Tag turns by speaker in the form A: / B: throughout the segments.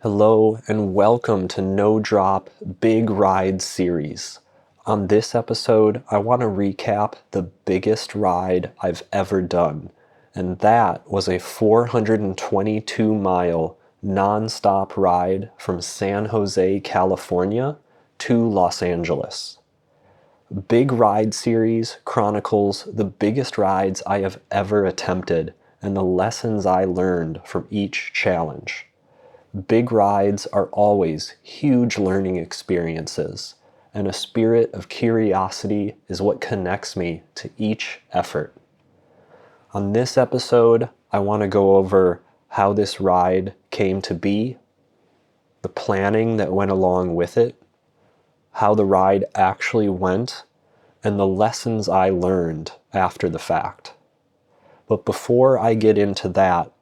A: Hello and welcome to No Drop Big Ride series. On this episode, I want to recap the biggest ride I've ever done, and that was a 422-mile non-stop ride from San Jose, California to Los Angeles. Big Ride series chronicles the biggest rides I have ever attempted and the lessons I learned from each challenge. Big rides are always huge learning experiences, and a spirit of curiosity is what connects me to each effort. On this episode, I want to go over how this ride came to be, the planning that went along with it, how the ride actually went, and the lessons I learned after the fact. But before I get into that,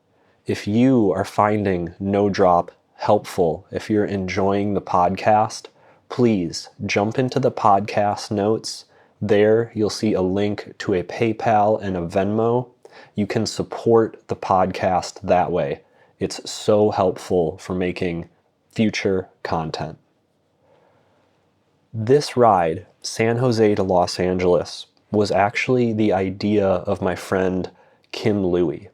A: if you are finding No Drop helpful, if you're enjoying the podcast, please jump into the podcast notes. There you'll see a link to a PayPal and a Venmo. You can support the podcast that way. It's so helpful for making future content. This ride, San Jose to Los Angeles, was actually the idea of my friend Kim Louie.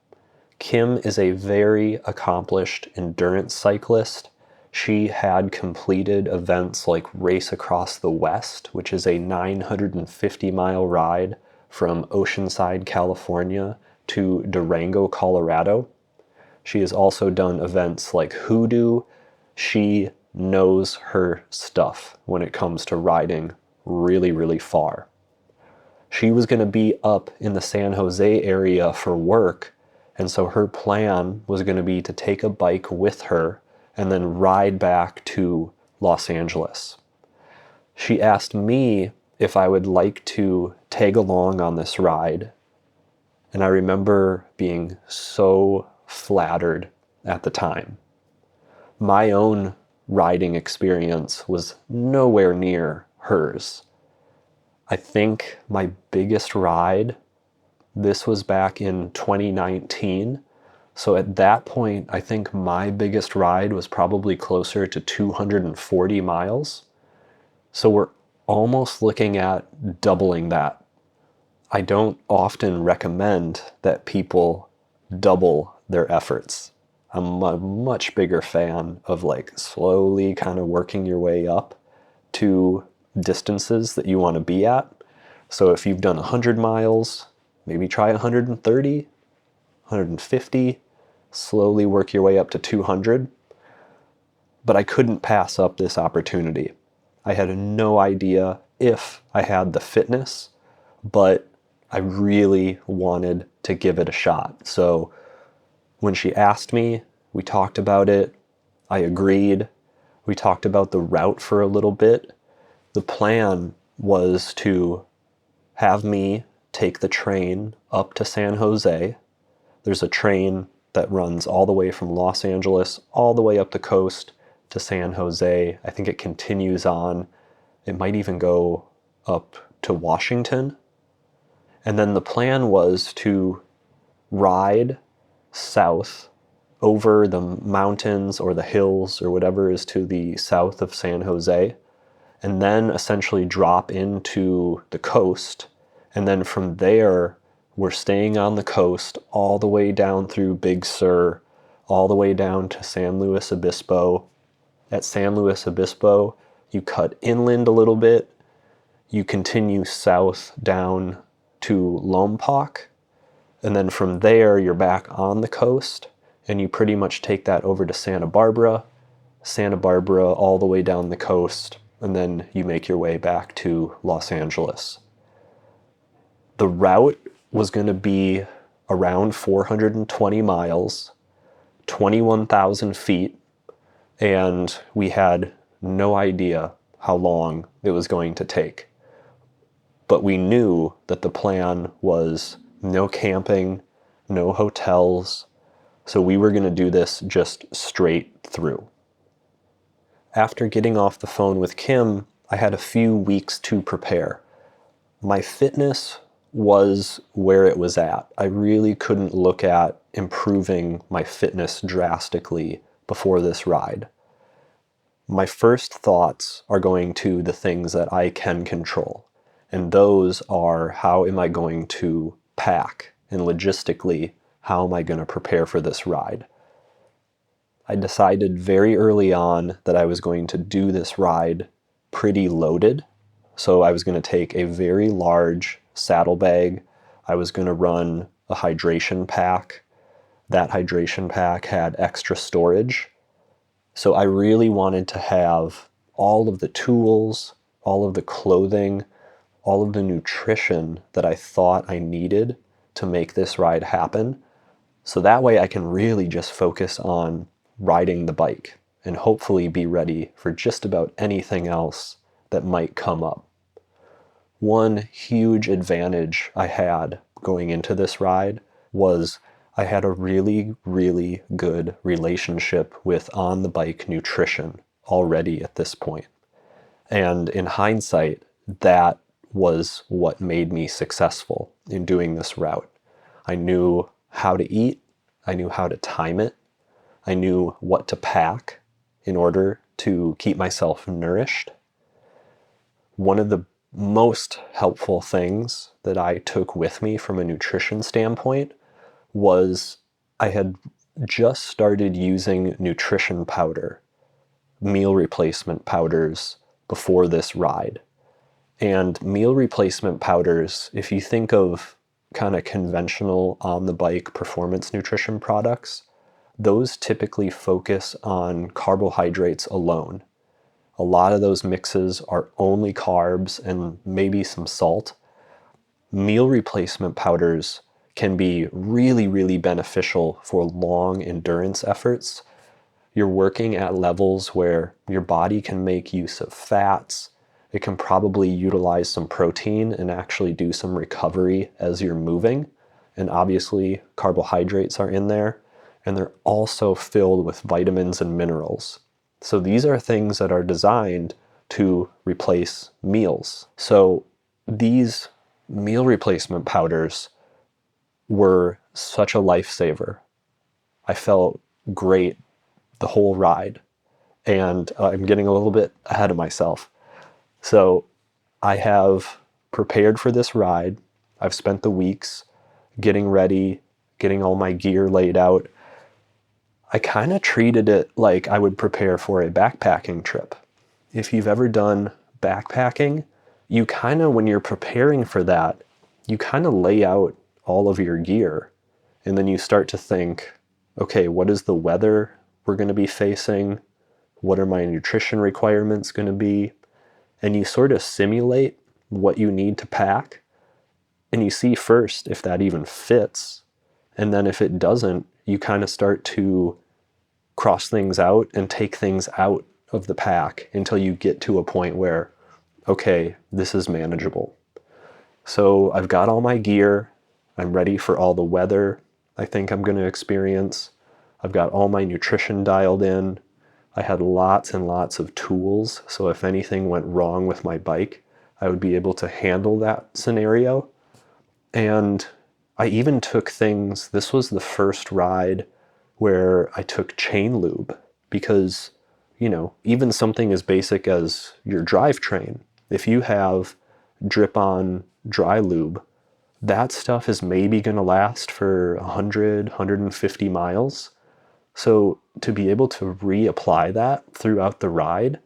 A: Kim is a very accomplished endurance cyclist. She had completed events like Race Across the West, which is a 950-mile ride from Oceanside, California to Durango, Colorado. She has also done events like Hoodoo. She knows her stuff when it comes to riding really, really far. She was going to be up in the San Jose area for work, and so her plan was going to be to take a bike with her and then ride back to Los Angeles. She asked me if I would like to tag along on this ride, and I remember being so flattered at the time. My own riding experience was nowhere near hers. I think my biggest ride, this was back in 2019. So at that point, I think my biggest ride was probably closer to 240 miles. So we're almost looking at doubling that. I don't often recommend that people double their efforts. I'm a much bigger fan of slowly kind of working your way up to distances that you want to be at. So if you've done 100 miles, maybe try 130, 150, slowly work your way up to 200. But I couldn't pass up this opportunity. I had no idea if I had the fitness, but I really wanted to give it a shot. So when she asked me, we talked about it. I agreed. We talked about the route for a little bit. The plan was to have me take the train up to San Jose. There's a train that runs all the way from Los Angeles, all the way up the coast to San Jose. I think it continues on. It might even go up to Washington. And then the plan was to ride south over the mountains or the hills or whatever is to the south of San Jose, and then essentially drop into the coast. And then from there, we're staying on the coast all the way down through Big Sur, all the way down to San Luis Obispo. At San Luis Obispo, you cut inland a little bit. You continue south down to Lompoc. And then from there, you're back on the coast, and you pretty much take that over to Santa Barbara all the way down the coast, and then you make your way back to Los Angeles. The route was going to be around 420 miles, 21,000 feet, and we had no idea how long it was going to take. But we knew that the plan was no camping, no hotels, so we were going to do this just straight through. After getting off the phone with Kim, I had a few weeks to prepare. My fitness was where it was at. I really couldn't look at improving my fitness drastically before this ride. my first thoughts are going to the things that I can control. And those are, how am I going to pack? And logistically, how am I going to prepare for this ride? I decided very early on that I was going to do this ride pretty loaded. So I was going to take a very large saddlebag. I was going to run a hydration pack. That hydration pack had extra storage. So I really wanted to have all of the tools, all of the clothing, all of the nutrition that I thought I needed to make this ride happen. So that way I can really just focus on riding the bike and hopefully be ready for just about anything else that might come up. One huge advantage I had going into this ride was I had a really, really good relationship with on the bike nutrition already at this point. And in hindsight, that was what made me successful in doing this route. I knew how to eat, I knew how to time it, I knew what to pack in order to keep myself nourished. One of the most helpful things that I took with me from a nutrition standpoint was I had just started using nutrition powder, meal replacement powders, before this ride. And meal replacement powders, if you think of kind of conventional on the bike performance nutrition products, those typically focus on carbohydrates alone. A lot of those mixes are only carbs and maybe some salt. Meal replacement powders can be really, really beneficial for long endurance efforts. You're working at levels where your body can make use of fats. It can probably utilize some protein and actually do some recovery as you're moving. And obviously, carbohydrates are in there. And they're also filled with vitamins and minerals. So these are things that are designed to replace meals. So these meal replacement powders were such a lifesaver. I felt great the whole ride. And I'm getting a little bit ahead of myself. So I have prepared for this ride. I've spent the weeks getting ready, getting all my gear laid out. I kind of treated it like I would prepare for a backpacking trip. If you've ever done backpacking, you kind of, when you're preparing for that, you kind of lay out all of your gear. And then you start to think, okay, what is the weather we're going to be facing? What are my nutrition requirements going to be? And you sort of simulate what you need to pack. And you see first if that even fits. And then if it doesn't, you kind of start to cross things out and take things out of the pack until you get to a point where, okay, this is manageable. So I've got all my gear. I'm ready for all the weather I think I'm going to experience. I've got all my nutrition dialed in. I had lots and lots of tools. So if anything went wrong with my bike, I would be able to handle that scenario. And I even took things, this was the first ride where I took chain lube because, even something as basic as your drivetrain, if you have drip-on dry lube, that stuff is maybe going to last for 100, 150 miles. So to be able to reapply that throughout the ride,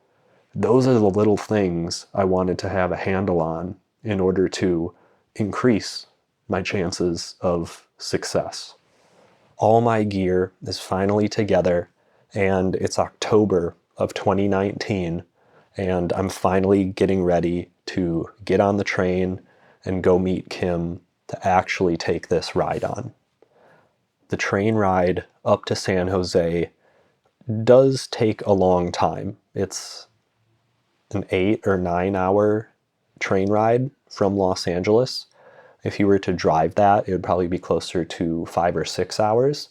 A: those are the little things I wanted to have a handle on in order to increase my chances of success. All my gear is finally together, and it's October of 2019, and I'm finally getting ready to get on the train and go meet Kim to actually take this ride on. The train ride up to San Jose does take a long time. It's an 8 or 9 hour train ride from Los Angeles. If you were to drive that, it would probably be closer to 5 or 6 hours.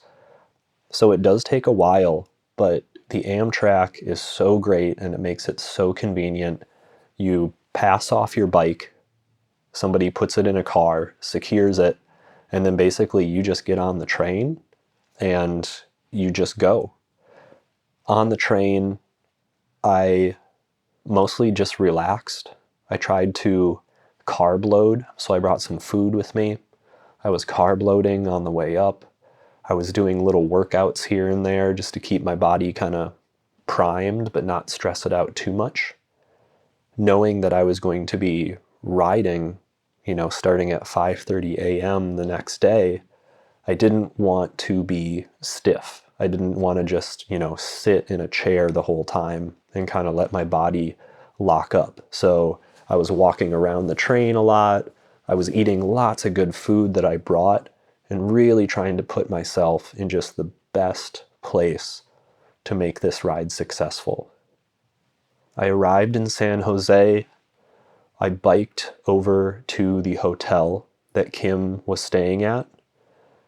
A: So it does take a while, but the Amtrak is so great and it makes it so convenient. You pass off your bike, somebody puts it in a car, secures it, and then basically you just get on the train and you just go. On the train, I mostly just relaxed. I tried to carb load, so I brought some food with me. I was carb loading on the way up. I was doing little workouts here and there just to keep my body kind of primed but not stress it out too much. Knowing that I was going to be riding, starting at 5:30 a.m. the next day, I didn't want to be stiff. I didn't want to just, sit in a chair the whole time and kind of let my body lock up. So I was walking around the train a lot. I was eating lots of good food that I brought and really trying to put myself in just the best place to make this ride successful. I arrived in San Jose. I biked over to the hotel that Kim was staying at,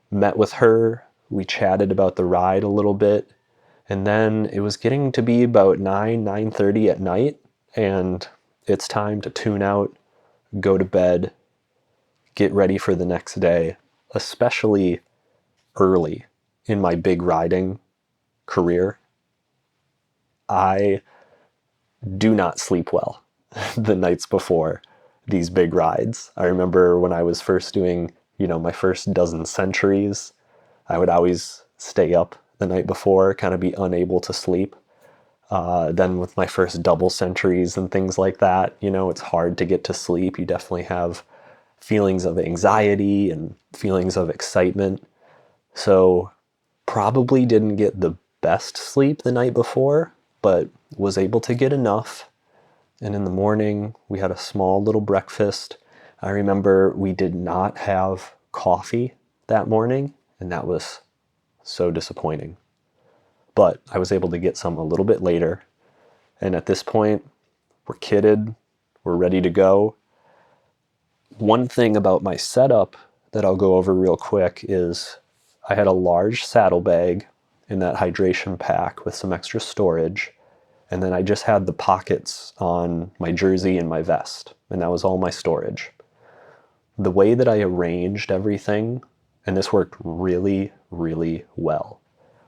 A: met with her. We chatted about the ride a little bit, and then it was getting to be about 9:30 at night, and it's time to tune out, go to bed, get ready for the next day, especially early in my big riding career. I do not sleep well the nights before these big rides. I remember when I was first doing, my first dozen centuries, I would always stay up the night before, kind of be unable to sleep. Then with my first double centuries and things like that, it's hard to get to sleep. You definitely have feelings of anxiety and feelings of excitement. So probably didn't get the best sleep the night before, but was able to get enough. And in the morning, we had a small little breakfast. I remember we did not have coffee that morning, and that was so disappointing. But I was able to get some a little bit later. And at this point, we're kitted, we're ready to go. One thing about my setup that I'll go over real quick is I had a large saddlebag in that hydration pack with some extra storage. And then I just had the pockets on my jersey and my vest, and that was all my storage. The way that I arranged everything, and this worked really, really well.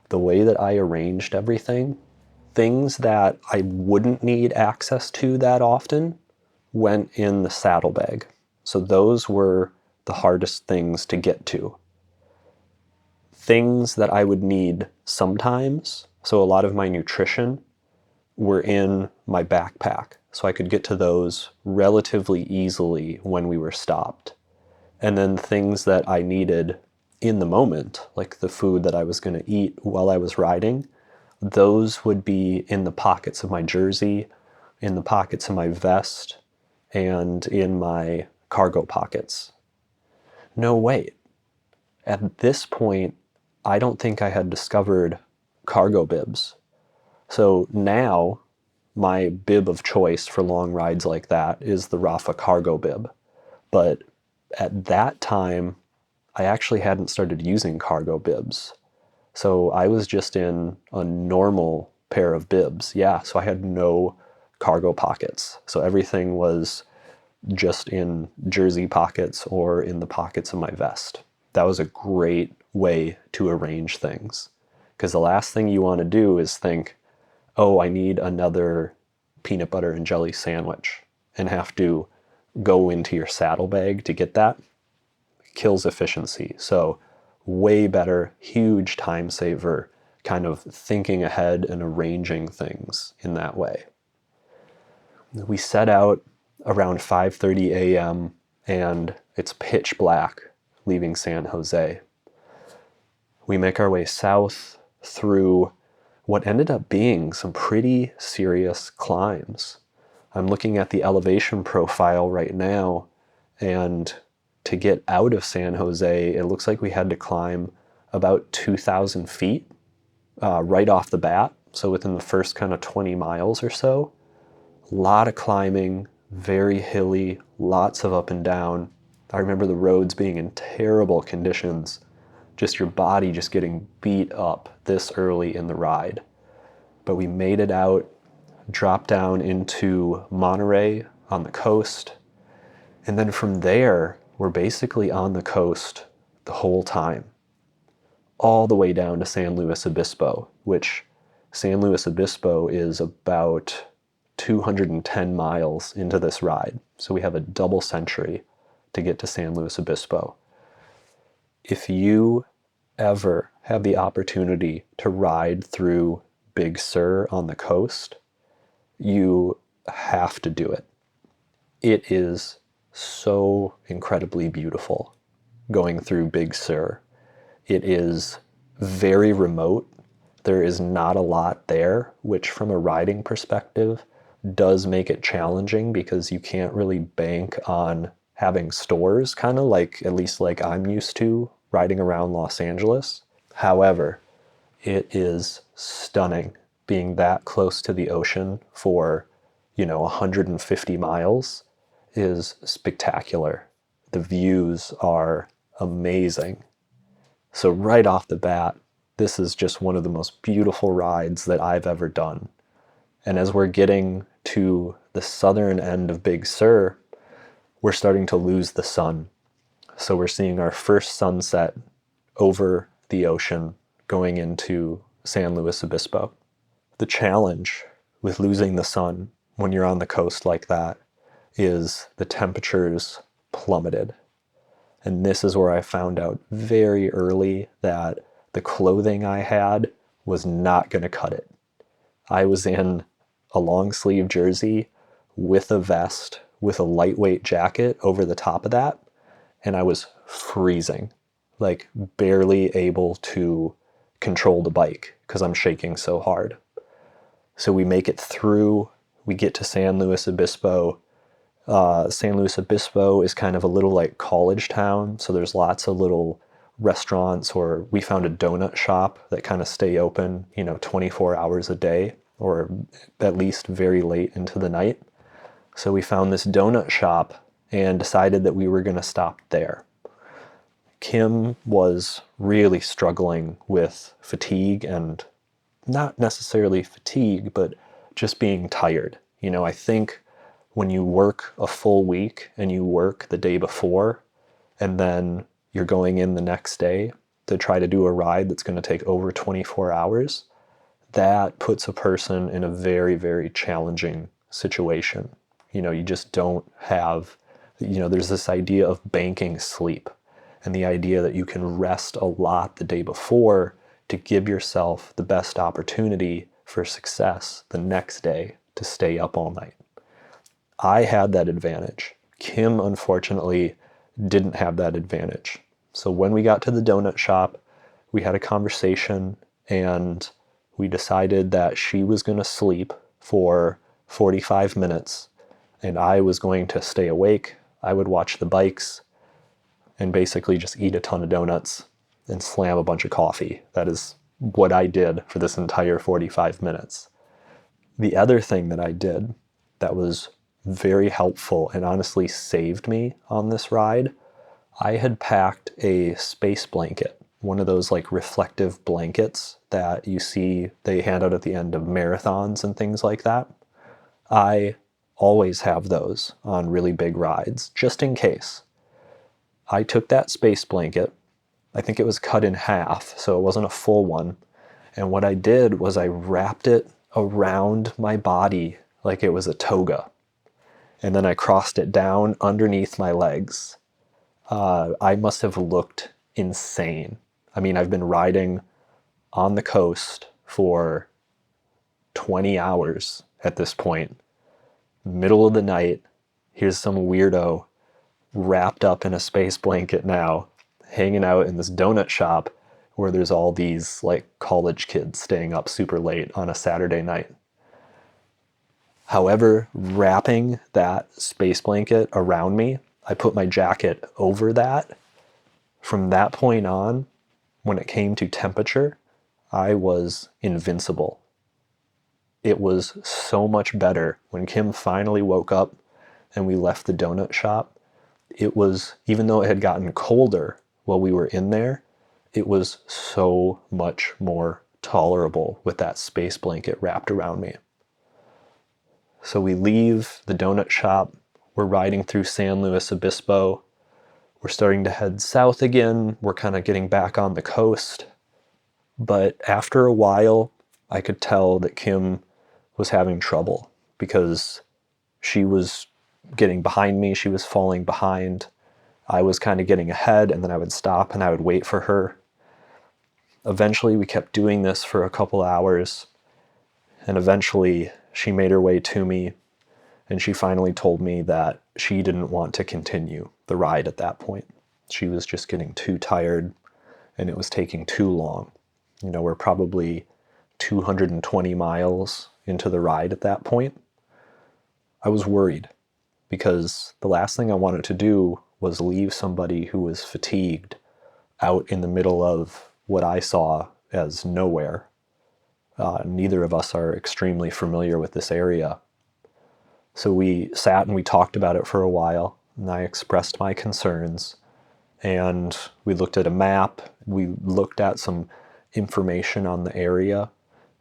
A: The way that I arranged everything, things that I wouldn't need access to that often went in the saddlebag. So those were the hardest things to get to. Things that I would need sometimes, so a lot of my nutrition, were in my backpack, so I could get to those relatively easily when we were stopped. And then things that I needed in the moment, like the food that I was going to eat while I was riding, those would be in the pockets of my jersey, in the pockets of my vest, and in my cargo pockets. No, wait. At this point, I don't think I had discovered cargo bibs. So now my bib of choice for long rides like that is the Rafa cargo bib. But at that time, I actually hadn't started using cargo bibs. So I was just in a normal pair of bibs. Yeah, so I had no cargo pockets. So everything was just in jersey pockets or in the pockets of my vest. That was a great way to arrange things. Because the last thing you want to do is think, oh, I need another peanut butter and jelly sandwich, and have to go into your saddlebag to get that. It kills efficiency. So way better, huge time saver, kind of thinking ahead and arranging things in that way. We set out around 5:30 a.m. and it's pitch black leaving San Jose. We make our way south through what ended up being some pretty serious climbs. I'm looking at the elevation profile right now, and to get out of San Jose, it looks like we had to climb about 2,000 feet right off the bat. So within the first kind of 20 miles or so. A lot of climbing, very hilly, lots of up and down. I remember the roads being in terrible conditions, just your body just getting beat up this early in the ride. But we made it out, dropped down into Monterey on the coast, and then from there, we're basically on the coast the whole time, all the way down to San Luis Obispo, which San Luis Obispo is about 210 miles into this ride. So we have a double century to get to San Luis Obispo. If you ever have the opportunity to ride through Big Sur on the coast, you have to do it. It is so incredibly beautiful going through Big Sur. It is very remote. There is not a lot there, which from a riding perspective does make it challenging because you can't really bank on having stores, kind of like, at least like I'm used to riding around Los Angeles. However, it is stunning being that close to the ocean for, 150 miles is spectacular. The views are amazing. So right off the bat, this is just one of the most beautiful rides that I've ever done. And as we're getting to the southern end of Big Sur, we're starting to lose the sun. So we're seeing our first sunset over the ocean going into San Luis Obispo. The challenge with losing the sun when you're on the coast like that is the temperatures plummeted. And this is where I found out very early that the clothing I had was not going to cut it. I was in a long sleeve jersey with a vest, with a lightweight jacket over the top of that, and I was freezing, like barely able to control the bike because I'm shaking so hard. So we make it through, we get to San Luis Obispo. San Luis Obispo is kind of a little like college town, so there's lots of little restaurants, or we found a donut shop that kind of stay open, 24 hours a day, or at least very late into the night. So we found this donut shop and decided that we were going to stop there. Kim was really struggling with fatigue, and not necessarily fatigue, but just being tired. I think when you work a full week and you work the day before, and then you're going in the next day to try to do a ride that's going to take over 24 hours, that puts a person in a very, very challenging situation. You just don't have, there's this idea of banking sleep, and the idea that you can rest a lot the day before to give yourself the best opportunity for success the next day to stay up all night. I had that advantage. Kim, unfortunately, didn't have that advantage. So when we got to the donut shop, we had a conversation, and we decided that she was going to sleep for 45 minutes and I was going to stay awake. I would watch the bikes and basically just eat a ton of donuts and slam a bunch of coffee. That is what I did for this entire 45 minutes. The other thing that I did that was very helpful and honestly saved me on this ride, I had packed a space blanket, one of those like reflective blankets that you see they hand out at the end of marathons and things like that. I always have those on really big rides, just in case. I took that space blanket, I think it was cut in half, so it wasn't a full one, and what I did was I wrapped it around my body like it was a toga, and then I crossed it down underneath my legs. I must have looked insane. I mean, I've been riding on the coast for 20 hours at this point. Middle of the night, here's some weirdo wrapped up in a space blanket now, hanging out in this donut shop where there's all these like college kids staying up super late on a Saturday night. However, wrapping that space blanket around me, I put my jacket over that. From that point on, when it came to temperature, I was invincible. It was so much better when Kim finally woke up and we left the donut shop. It was, even though it had gotten colder while we were in there, it was so much more tolerable with that space blanket wrapped around me. So we leave the donut shop, we're riding through San Luis Obispo, we're starting to head south again, we're kind of getting back on the coast. But after a while, I could tell that Kim was having trouble because she was getting behind me, she was falling behind. I was kind of getting ahead, and then I would stop and I would wait for her. Eventually, we kept doing this for a couple hours, and eventually she made her way to me, and she finally told me that she didn't want to continue the ride at that point. She was just getting too tired, and it was taking too long. You know, we're probably 220 miles into the ride at that point. I was worried because the last thing I wanted to do was leave somebody who was fatigued out in the middle of what I saw as nowhere. Neither of us are extremely familiar with this area. So we sat and we talked about it for a while, and I expressed my concerns. And we looked at a map, we looked at some information on the area,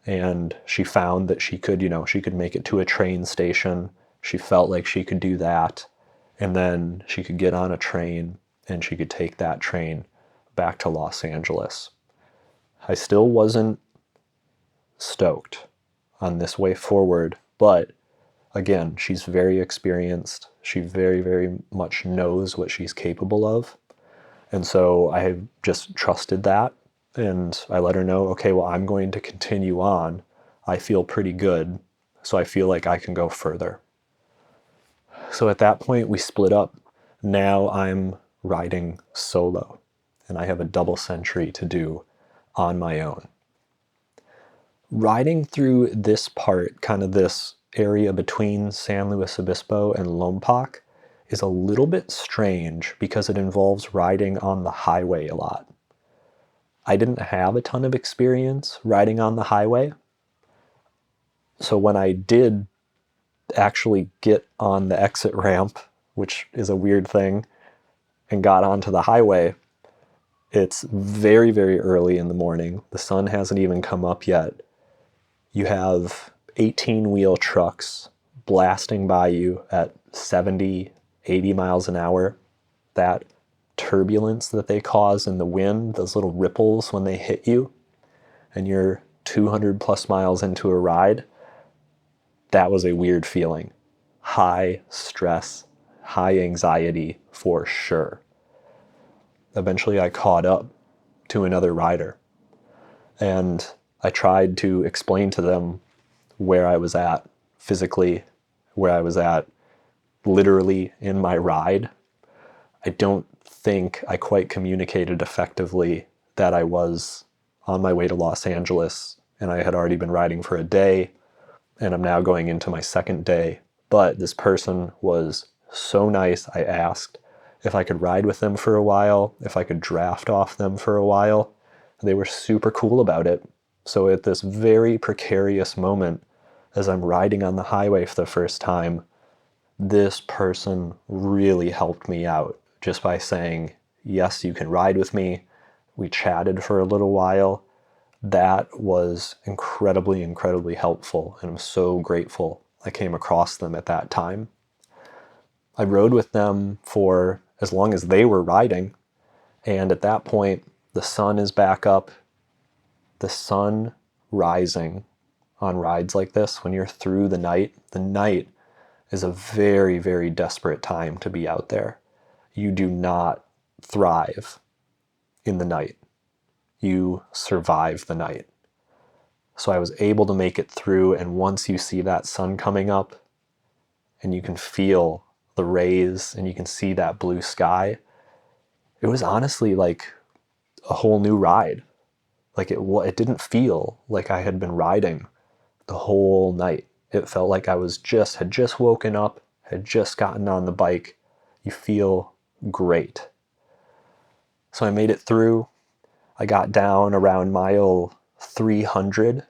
A: and she found that she could, she could make it to a train station. She felt like she could do that, and then she could get on a train and she could take that train back to Los Angeles. I still wasn't stoked on this way forward, but again, she's very experienced. She very, very much knows what she's capable of. And so I just trusted that, and I let her know, okay, well, I'm going to continue on. I feel pretty good, so I feel like I can go further. So at that point, we split up. Now I'm riding solo, and I have a double century to do on my own. Riding through this part, kind of this area between San Luis Obispo and Lompoc, is a little bit strange because it involves riding on the highway a lot. I didn't have a ton of experience riding on the highway. So when I did actually get on the exit ramp, which is a weird thing, and got onto the highway, it's very, very early in the morning. The sun hasn't even come up yet. You have 18-wheel trucks blasting by you at 70, 80 miles an hour. That turbulence that they cause in the wind, those little ripples when they hit you, and you're 200 plus miles into a ride, that was a weird feeling. High stress, high anxiety for sure. Eventually I caught up to another rider, and I tried to explain to them where I was at physically, where I was at literally in my ride. I don't think I quite communicated effectively that I was on my way to Los Angeles, and I had already been riding for a day, and I'm now going into my second day. But this person was so nice. I asked if I could ride with them for a while, if I could draft off them for a while. They were super cool about it. So at this very precarious moment, as I'm riding on the highway for the first time, this person really helped me out just by saying, yes, you can ride with me. We chatted for a little while. That was incredibly, incredibly helpful, and I'm so grateful I came across them at that time. I rode with them for as long as they were riding, and at that point, the sun is back up. The sun rising on rides like this, when you're through the night is a very, very desperate time to be out there. You do not thrive in the night. You survive the night. So I was able to make it through, and once you see that sun coming up and you can feel the rays and you can see that blue sky, it was honestly like a whole new ride. Like it didn't feel like I had been riding the whole night. It felt like I had just woken up, had just gotten on the bike. You feel great. So I made it through. I got down around mile 300.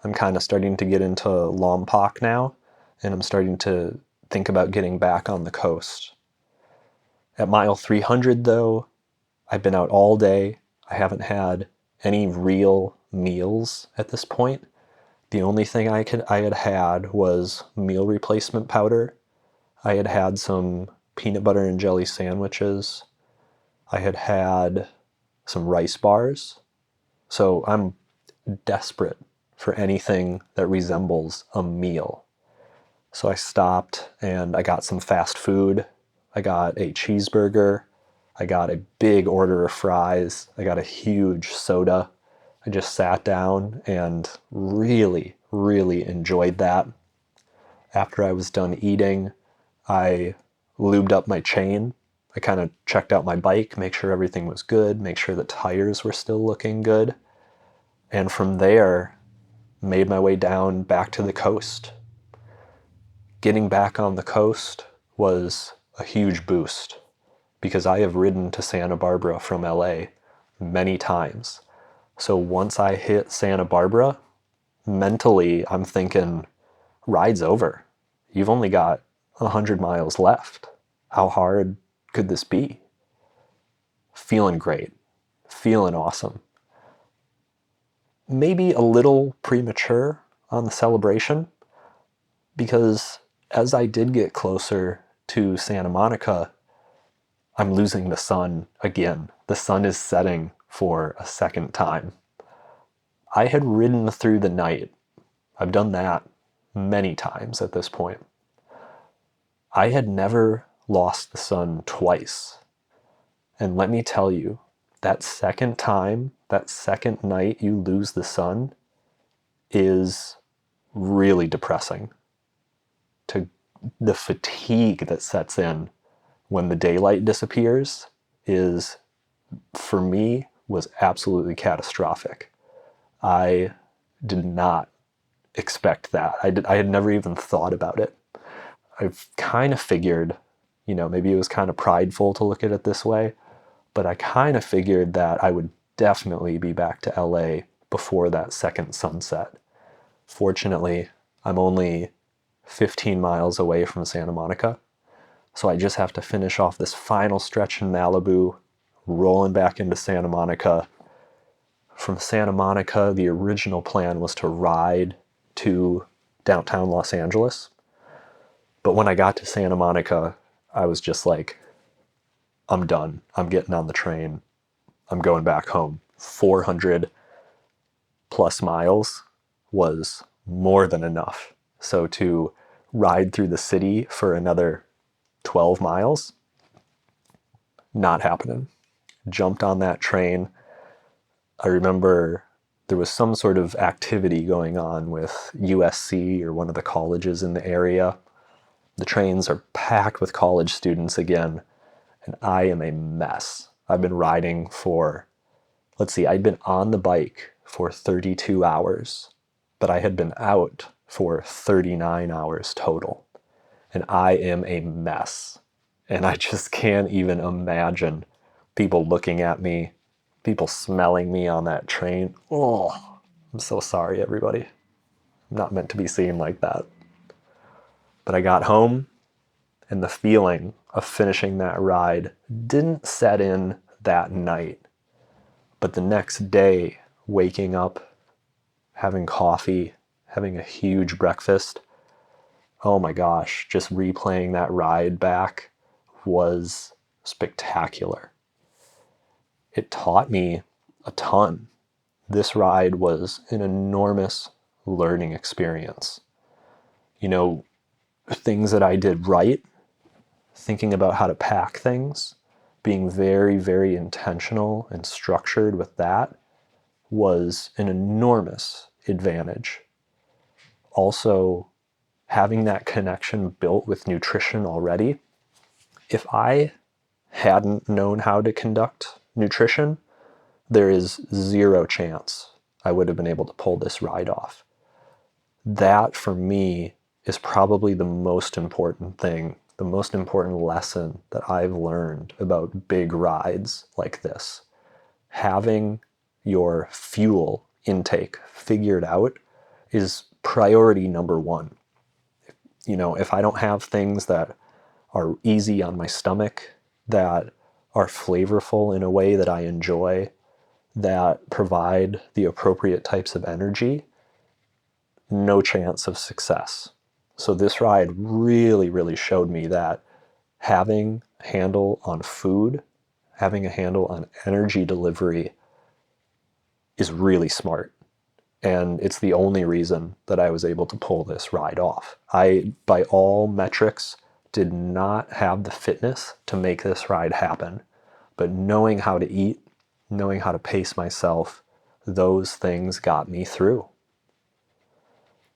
A: I'm kind of starting to get into Lompoc now, and I'm starting to think about getting back on the coast. At mile 300 though, I've been out all day. I haven't had any real meals at this point. The only thing I had had was meal replacement powder. I had had some peanut butter and jelly sandwiches. I had had some rice bars. So I'm desperate for anything that resembles a meal. So I stopped and I got some fast food. I got a cheeseburger. I got a big order of fries. I got a huge soda. I just sat down and really, really enjoyed that. After I was done eating, I lubed up my chain. I kind of checked out my bike, make sure everything was good, make sure the tires were still looking good. And from there, made my way down back to the coast. Getting back on the coast was a huge boost because I have ridden to Santa Barbara from LA many times. So once I hit Santa Barbara, mentally I'm thinking, ride's over. You've only got 100 miles left. How hard could this be? Feeling great, feeling awesome. Maybe a little premature on the celebration, because as I did get closer to Santa Monica, I'm losing the sun again. The sun is setting for a second time. I had ridden through the night. I've done that many times at this point. I had never lost the sun twice. And let me tell you, that second time, that second night you lose the sun is really depressing. To the fatigue that sets in when the daylight disappears is, for me, was absolutely catastrophic. I did not expect that. I had never even thought about it. I've kind of figured, maybe it was kind of prideful to look at it this way, but I kind of figured that I would definitely be back to LA before that second sunset. Fortunately, I'm only 15 miles away from Santa Monica, so I just have to finish off this final stretch in Malibu, rolling back into Santa Monica. From Santa Monica, the original plan was to ride to downtown Los Angeles. But when I got to Santa Monica, I was just like, I'm done. I'm getting on the train. I'm going back home. 400 plus miles was more than enough. So to ride through the city for another 12 miles, not happening. Jumped on that train. I remember there was some sort of activity going on with USC or one of the colleges in the area. The trains are packed with college students again, and I am a mess. I've been riding for, I'd been on the bike for 32 hours, but I had been out for 39 hours total. And I am a mess. And I just can't even imagine people looking at me, people smelling me on that train. Oh, I'm so sorry, everybody. I'm not meant to be seen like that. But I got home, and the feeling of finishing that ride didn't set in that night. But the next day, waking up, having coffee, having a huge breakfast, oh my gosh, just replaying that ride back was spectacular. It taught me a ton. This ride was an enormous learning experience. Things that I did right, thinking about how to pack things, being very, very intentional and structured with that was an enormous advantage. Also, having that connection built with nutrition already. If I hadn't known how to conduct nutrition, there is zero chance I would have been able to pull this ride off. That, for me, is probably the most important thing, the most important lesson that I've learned about big rides like this. Having your fuel intake figured out is priority number one. If I don't have things that are easy on my stomach, that are flavorful in a way that I enjoy, that provide the appropriate types of energy, no chance of success. So this ride really, really showed me that having a handle on food, having a handle on energy delivery is really smart. And it's the only reason that I was able to pull this ride off. I, by all metrics, did not have the fitness to make this ride happen. But knowing how to eat, knowing how to pace myself, those things got me through.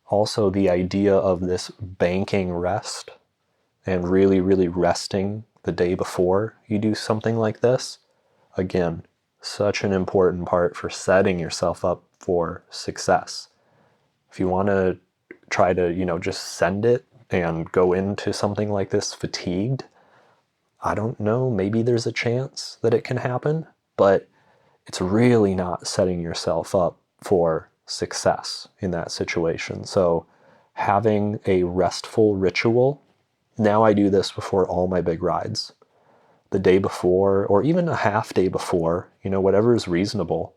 A: Also, the idea of this banking rest and really, really resting the day before you do something like this, again, such an important part for setting yourself up for success. If you want to try to, just send it and go into something like this fatigued, I don't know, maybe there's a chance that it can happen, but it's really not setting yourself up for success in that situation. So having a restful ritual, now I do this before all my big rides. The day before, or even a half day before, whatever is reasonable,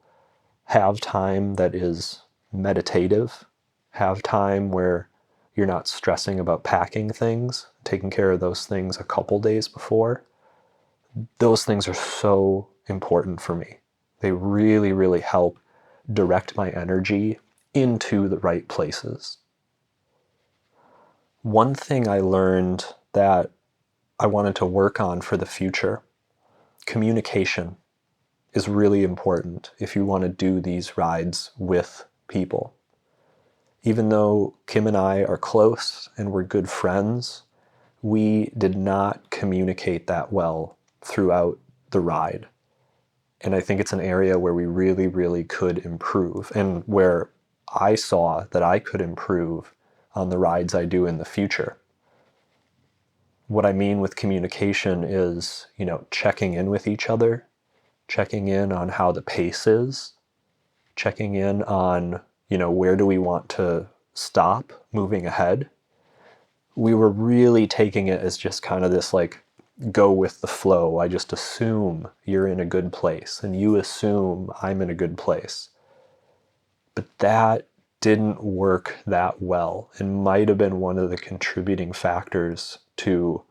A: have time that is meditative, have time where you're not stressing about packing things, taking care of those things a couple days before. Those things are so important for me. They really, really help direct my energy into the right places. One thing I learned that I wanted to work on for the future, communication is really important if you want to do these rides with people. Even though Kim and I are close and we're good friends, we did not communicate that well throughout the ride. And I think it's an area where we really, really could improve, and where I saw that I could improve on the rides I do in the future. What I mean with communication is, checking in with each other, checking in on how the pace is, checking in on, where do we want to stop moving ahead. We were really taking it as just kind of this go with the flow. I just assume you're in a good place and you assume I'm in a good place. But that didn't work that well and might have been one of the contributing factors to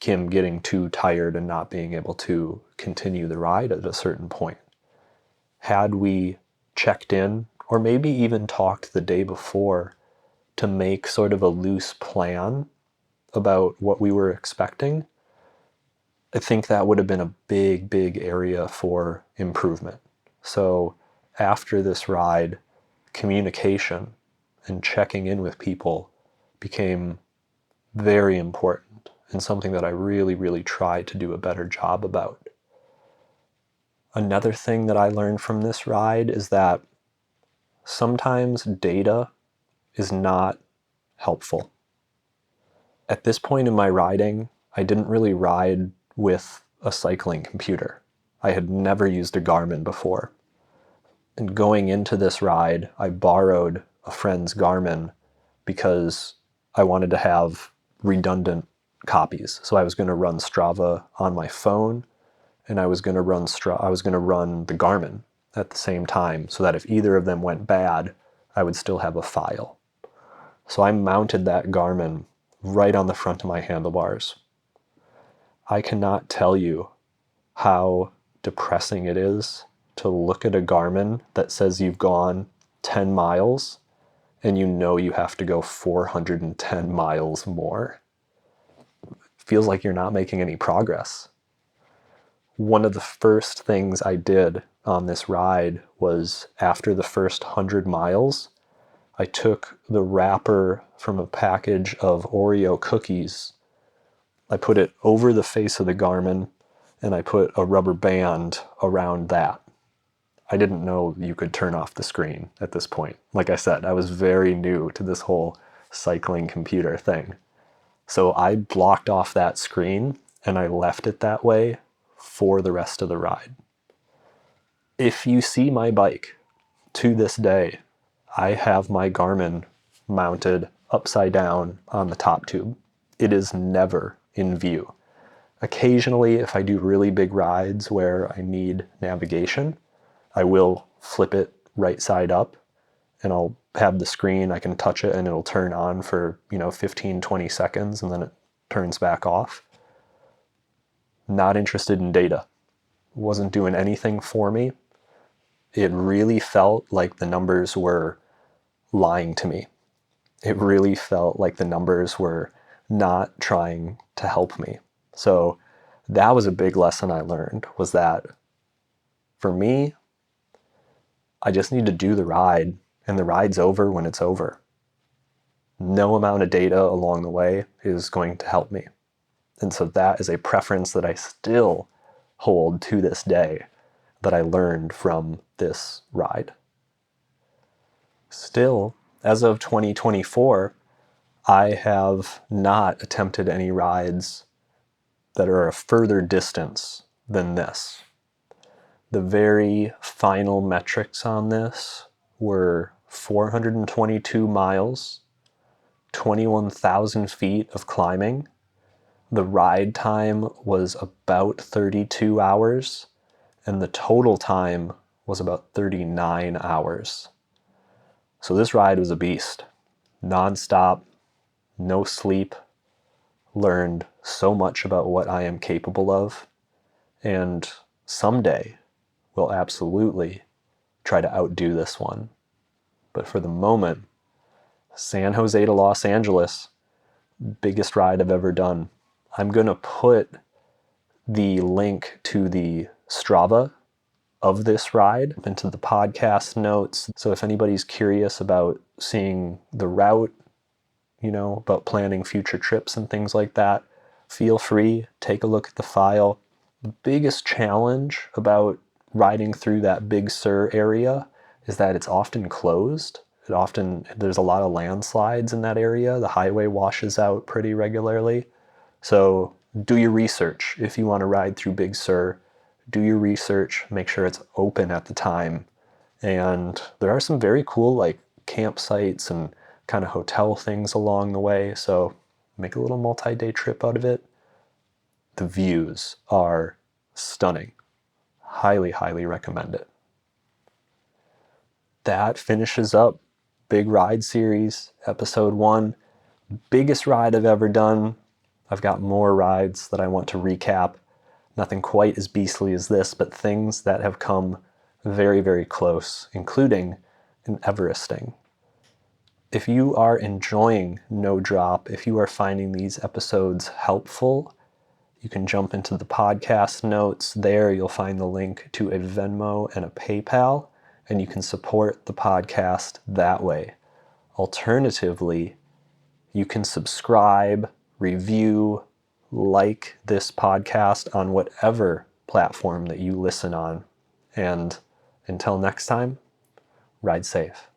A: Kim getting too tired and not being able to continue the ride at a certain point. Had we checked in, or maybe even talked the day before to make sort of a loose plan about what we were expecting, I think that would have been a big, big area for improvement. So after this ride, communication and checking in with people became very important and something that I really, really tried to do a better job about. Another thing that I learned from this ride is that sometimes data is not helpful. At this point in my riding, I didn't really ride with a cycling computer. I had never used a Garmin before. And going into this ride, I borrowed a friend's Garmin because I wanted to have redundant copies. So I was going to run Strava on my phone, and I was going to run the Garmin at the same time, so that if either of them went bad, I would still have a file. So I mounted that Garmin right on the front of my handlebars. I cannot tell you how depressing it is to look at a Garmin that says you've gone 10 miles and you have to go 410 miles more. It feels like you're not making any progress. One of the first things I did on this ride was, after the first 100 miles, I took the wrapper from a package of Oreo cookies. I put it over the face of the Garmin, and I put a rubber band around that. I didn't know you could turn off the screen at this point. Like I said, I was very new to this whole cycling computer thing. So I blocked off that screen and I left it that way for the rest of the ride. If you see my bike, to this day, I have my Garmin mounted upside down on the top tube. It is never in view. Occasionally, if I do really big rides where I need navigation, I will flip it right side up and I'll have the screen, I can touch it and it'll turn on for, 15, 20 seconds and then it turns back off. Not interested in data. Wasn't doing anything for me. It really felt like the numbers were lying to me. It really felt like the numbers were not trying to help me. So that was a big lesson I learned, was that for me, I just need to do the ride, and the ride's over when it's over. No amount of data along the way is going to help me. And so that is a preference that I still hold to this day, that I learned from this ride. Still, as of 2024, I have not attempted any rides that are a further distance than this. The very final metrics on this were 422 miles, 21,000 feet of climbing. The ride time was about 32 hours, and the total time was about 39 hours. So this ride was a beast. Non-stop, no sleep, learned so much about what I am capable of, and someday will absolutely try to outdo this one. But for the moment, San Jose to Los Angeles, biggest ride I've ever done. I'm going to put the link to the Strava of this ride into the podcast notes. So if anybody's curious about seeing the route, about planning future trips and things like that, feel free, take a look at the file. The biggest challenge about riding through that Big Sur area is that it's often closed. There's a lot of landslides in that area. The highway washes out pretty regularly. So do your research. If you want to ride through Big Sur, do your research, make sure it's open at the time. And there are some very cool campsites and kind of hotel things along the way. So make a little multi-day trip out of it. The views are stunning. Highly, highly recommend it. That finishes up Big Ride Series, Episode 1. Biggest ride I've ever done. I've got more rides that I want to recap. Nothing quite as beastly as this, but things that have come very, very close, including an Everesting. If you are enjoying No Drop, if you are finding these episodes helpful, you can jump into the podcast notes. There you'll find the link to a Venmo and a PayPal, and you can support the podcast that way. Alternatively, you can subscribe, review, like this podcast on whatever platform that you listen on. And until next time, ride safe.